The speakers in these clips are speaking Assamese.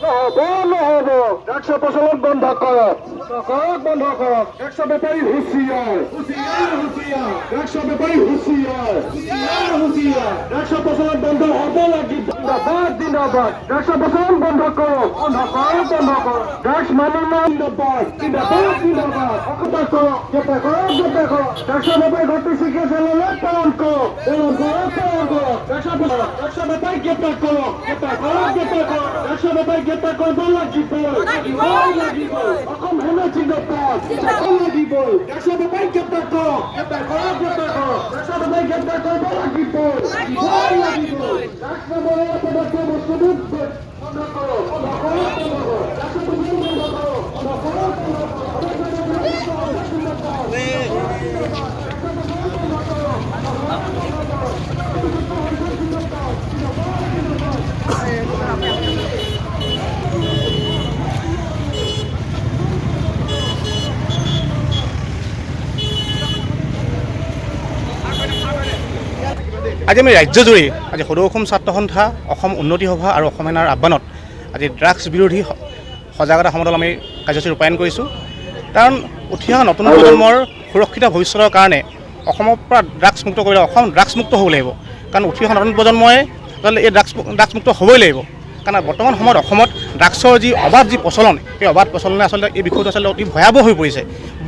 নহব ড্ৰাগছ প্ৰচলন বন্ধ কৰক বন্ধ কৰক ড্ৰাগছ বেপাৰী হুঁচিয়াৰ ড্ৰাগছ বেপাৰী হুঁচিয়াৰ ড্ৰাগছ প্ৰচলন বন্ধ হ'ব লাগিব জিন্দাবাদ ড্ৰাগছ প্ৰচলন বন্ধ কৰক ড্ৰাগছ মানুহ জিন্দাবাদ অকতা কৰক ড্ৰাগছ বেপাৰী ঘৰটো চিকিৎসা চালালে পালন কৰক ড্ৰাগছ বেপাৰী গ্ৰেপ্তাৰ কৰক ড্ৰাগছ বেপাৰী গ্ৰেপ্তাৰ কৰিব লাগিব অসম হেনে জিন্দাবাদ লাগিবই ড্ৰাগছ বেপাৰী গ্ৰেপ্তাৰ কৰক ড্ৰাগছ বেপাৰী গ্ৰেপ্তাৰ কৰিব লাগিব ড্ৰাগছ বেপাৰী পদাৰ্থ বস্তুটো বন্ধ কৰক আজি আমি ৰাজ্যজুৰি আজি সদৌ অসম ছাত্ৰ সন্থা অসম উন্নতি সভা আৰু অসম সেনাৰ আহ্বানত আজি ড্ৰাগছ বিৰোধী সজাগতা সমদল আমি কাৰ্যসূচী ৰূপায়ণ কৰিছোঁ কাৰণ উঠি অহা নতুন প্ৰজন্মৰ সুৰক্ষিত ভৱিষ্যতৰ কাৰণে অসমৰ পৰা ড্ৰাগছ মুক্ত কৰিলে অসম ড্ৰাগছ মুক্ত হ'ব লাগিব কাৰণ উঠি অহা নতুন প্ৰজন্মই আচলতে এই ড্ৰাগছ মুক্ত হ'বই লাগিব কাৰণ বৰ্তমান সময়ত অসমত ড্ৰাগছৰ যি অবাধ প্ৰচলন এই অবাধ প্ৰচলনে আচলতে এই বিষয়টো আচলতে অতি ভয়াৱহ হৈ পৰিছে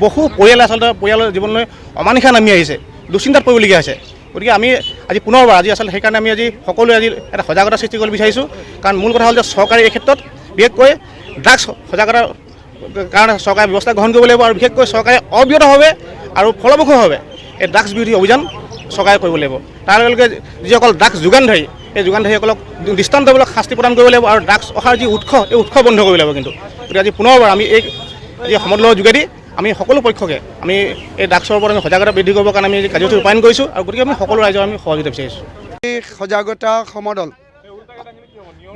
বহু পৰিয়ালে আচলতে পৰিয়ালৰ জীৱনলৈ অমানিশা নামি আহিছে দুশ্চিন্তাত পৰিবলগীয়া হৈছে গতিকে আমি আজি পুনৰবাৰ আজি আচলতে সেইকাৰণে আমি আজি সকলোৱে আজি এটা সজাগতা সৃষ্টি কৰিব বিচাৰিছোঁ কাৰণ মূল কথা হ'ল যে চৰকাৰে এই ক্ষেত্ৰত বিশেষকৈ ড্ৰাগছ সজাগতাৰ কাৰণে চৰকাৰে ব্যৱস্থা গ্ৰহণ কৰিব লাগিব আৰু বিশেষকৈ চৰকাৰে অবিৰতভাৱে আৰু ফলপ্ৰসূভাৱে এই ড্ৰাগছ বিৰোধী অভিযান চৰকাৰে কৰিব লাগিব তাৰ লগে লগে যিসকল ড্ৰাগছ যোগানধাৰী এই যোগানধাৰীসকলক দৃষ্টান্তমূলক শাস্তি প্ৰদান কৰিব লাগিব আৰু ড্ৰাগছ অহাৰ যি উৎস এই উৎস বন্ধ কৰিব লাগিব কিন্তু গতিকে আজি পুনৰবাৰ আমি এই আজি সমদলৰ যোগেদি আমি সকলো পক্ষকে আমি এই ড্ৰাগছৰ ওপৰত আমি সজাগতা বৃদ্ধি কৰিবৰ কাৰণে আমি কাৰ্যসূচী ৰূপায়ণ কৰিছোঁ আৰু গতিকে আমি সকলো ৰাইজৰ আমি সহযোগিতা বিচাৰিছোঁ এই সজাগতা সমদল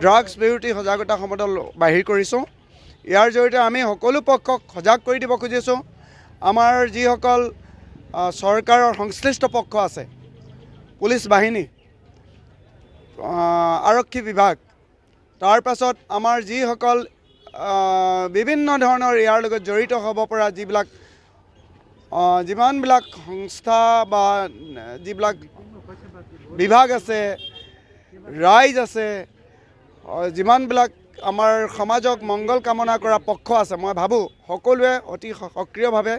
ড্ৰাগছ বিৰোধী সজাগতা সমদল বাহিৰ কৰিছোঁ ইয়াৰ জৰিয়তে আমি সকলো পক্ষক সজাগ কৰি দিব খুজিছোঁ আমাৰ যিসকল চৰকাৰৰ সংশ্লিষ্ট পক্ষ আছে পুলিচ বাহিনী আৰক্ষী বিভাগ তাৰ পাছত আমাৰ যিসকল বিভিন্ন ধৰণৰ ইয়াৰ লগত জড়িত হ'ব পৰা যিমানবিলাক সংস্থা বা যিবিলাক বিভাগ আছে ৰাইজ আছে যিমানবিলাক আমাৰ সমাজক মংগল কামনা কৰা পক্ষ আছে মই ভাবোঁ সকলোৱে অতি সক্ৰিয়ভাৱে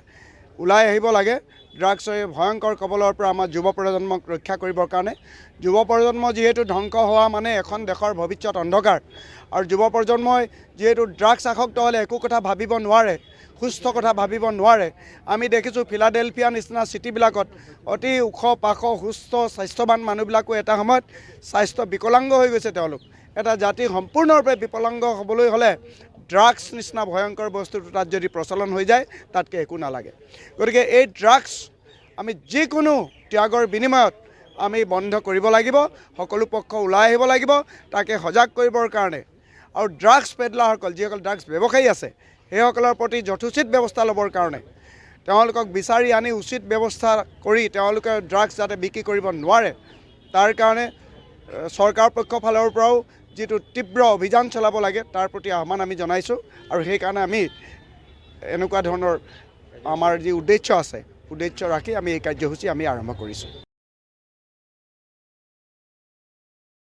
ওলাই আহিব লাগে ড্ৰাগছৰ ভয়ংকৰ কবলৰ পৰা আমাৰ যুৱ প্ৰজন্মক ৰক্ষা কৰিবৰ কাৰণে যুৱ প্ৰজন্ম যিহেতু ধ্বংস হোৱা মানে এখন দেশৰ ভৱিষ্যত অন্ধকাৰ আৰু যুৱ প্ৰজন্মই যিহেতু ড্ৰাগছ আসক্ত হ'লে একো কথা ভাবিব নোৱাৰে সুস্থ কথা ভাবিব নোৱাৰে আমি দেখিছোঁ ফিলাডেলফিয়া নিচিনা চিটিবিলাকত অতি ওখ পাখ সুস্থ স্বাস্থ্যৱান মানুহবিলাকো এটা সময়ত স্বাস্থ্য বিকলাংগ হৈ গৈছে তেওঁলোক এটা জাতি সম্পূৰ্ণৰূপে বিকলাংগ হ'বলৈ হ'লে ড্ৰাগছ নিচিনা ভয়ংকৰ বস্তুটো তাত যদি প্ৰচলন হৈ যায় তাতকৈ একো নালাগে গতিকে এই ড্ৰাগছ আমি যিকোনো ত্যাগৰ বিনিময়ত আমি বন্ধ কৰিব লাগিব সকলো পক্ষ ওলাই আহিব লাগিব তাকে সজাগ কৰিবৰ কাৰণে আৰু ড্ৰাগছ পেডলাৰসকল যিসকল ড্ৰাগছ ব্যৱসায়ী আছে সেইসকলৰ প্ৰতি যথোচিত ব্যৱস্থা ল'বৰ কাৰণে তেওঁলোকক বিচাৰি আনি উচিত ব্যৱস্থা কৰি তেওঁলোকে ড্ৰাগছ যাতে বিক্ৰী কৰিব নোৱাৰে তাৰ কাৰণে চৰকাৰ পক্ষৰ ফালৰ পৰাও যিটো তীব্ৰ অভিযান চলাব লাগে তাৰ প্ৰতি আহ্বান আমি জনাইছোঁ আৰু সেইকাৰণে আমি এনেকুৱা ধৰণৰ আমাৰ যি উদ্দেশ্য আছে উদ্দেশ্য ৰাখি আমি এই কাৰ্যসূচী আমি আৰম্ভ কৰিছোঁ